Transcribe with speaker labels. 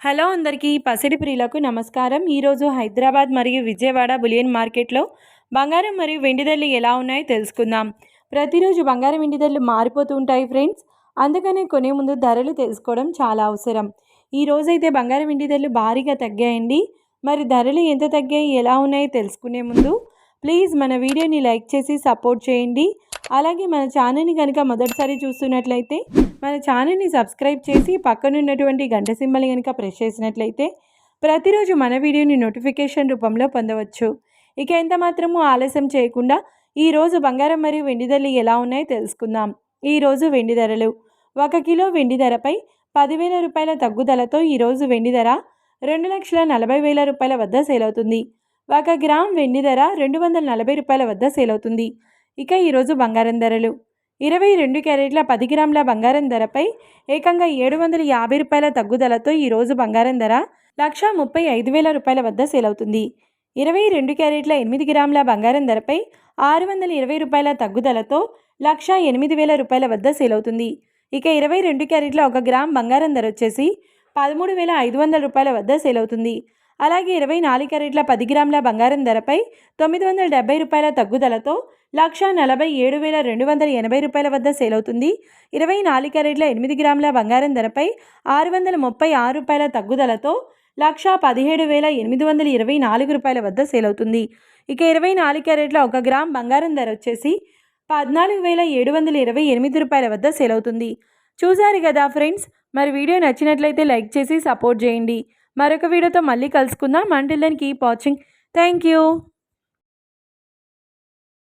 Speaker 1: Hello అందరికీ పసిడి ప్రియులకు నమస్కారం. ఈరోజు హైదరాబాద్ మరియు విజయవాడ బులియన్ మార్కెట్లో బంగారం మరియు వెండి ధరలు ఎలా ఉన్నాయో తెలుసుకుందాం. ప్రతిరోజు బంగారం వెండి ధరలు మారిపోతూ ఉంటాయి ఫ్రెండ్స్. అందుకనే కొనే ముందు ధరలు తెలుసుకోవడం చాలా అవసరం. ఈ రోజైతే బంగారం వెండి ధరలు భారీగా తగ్గాయండి. మరి ధరలు ఎంత తగ్గాయి, ఎలా ఉన్నాయో తెలుసుకునే ముందు ప్లీజ్ మన వీడియోని లైక్ చేసి సపోర్ట్ చేయండి. అలాగే మన ఛానల్ని కనుక మొదటిసారి చూస్తున్నట్లయితే మన ఛానల్ని సబ్స్క్రైబ్ చేసి పక్కనున్నటువంటి గంట సింబల్ని కనుక ప్రెస్ చేసినట్లయితే ప్రతిరోజు మన వీడియోని నోటిఫికేషన్ రూపంలో పొందవచ్చు. ఇక ఎంత మాత్రము ఆలస్యం చేయకుండా ఈరోజు బంగారం మరియు వెండి ధరలు ఎలా ఉన్నాయో తెలుసుకుందాం. ఈరోజు వెండి ధరలు: 1 కిలో వెండి ధరపై 10,000 రూపాయల తగ్గుదలతో ఈరోజు వెండి ధర 2,40,000 రూపాయల వద్ద సేల్ అవుతుంది. 1 గ్రామ్ వెండి ధర 240 రూపాయల వద్ద సేల్ అవుతుంది. ఇక ఈరోజు బంగారం ధరలు: 22 క్యారెట్ల 10 గ్రాముల బంగారం ధరపై ఏకంగా 750 రూపాయల తగ్గుదలతో ఈరోజు బంగారం ధర 1,35,000 రూపాయల వద్ద సేల్ అవుతుంది. 22 క్యారెట్ల 8 గ్రాముల బంగారం ధరపై 620 రూపాయల తగ్గుదలతో 1,08,000 రూపాయల వద్ద సేల్ అవుతుంది. ఇక 22 క్యారెట్ల 1 గ్రామ్ బంగారం ధర వచ్చేసి 13,500 రూపాయల వద్ద సేల్ అవుతుంది. అలాగే 24 క్యారెట్ల 10 గ్రాముల బంగారం ధరపై 970 రూపాయల తగ్గుదలతో 1,47,280 రూపాయల వద్ద సేల్ అవుతుంది. 24 క్యారెట్ల 8 గ్రాముల బంగారం ధరపై 636 రూపాయల తగ్గుదలతో 1,17,824 రూపాయల వద్ద సేల్ అవుతుంది. ఇక 24 క్యారెట్ల 1 గ్రామ్ బంగారం ధర వచ్చేసి 14,728 రూపాయల వద్ద సేల్ అవుతుంది. చూసారు కదా ఫ్రెండ్స్. మరి వీడియో నచ్చినట్లయితే లైక్ చేసి సపోర్ట్ చేయండి. మరొక వీడియోతో మళ్ళీ కలుసుకుందాం. Until then keep watching. Thank you.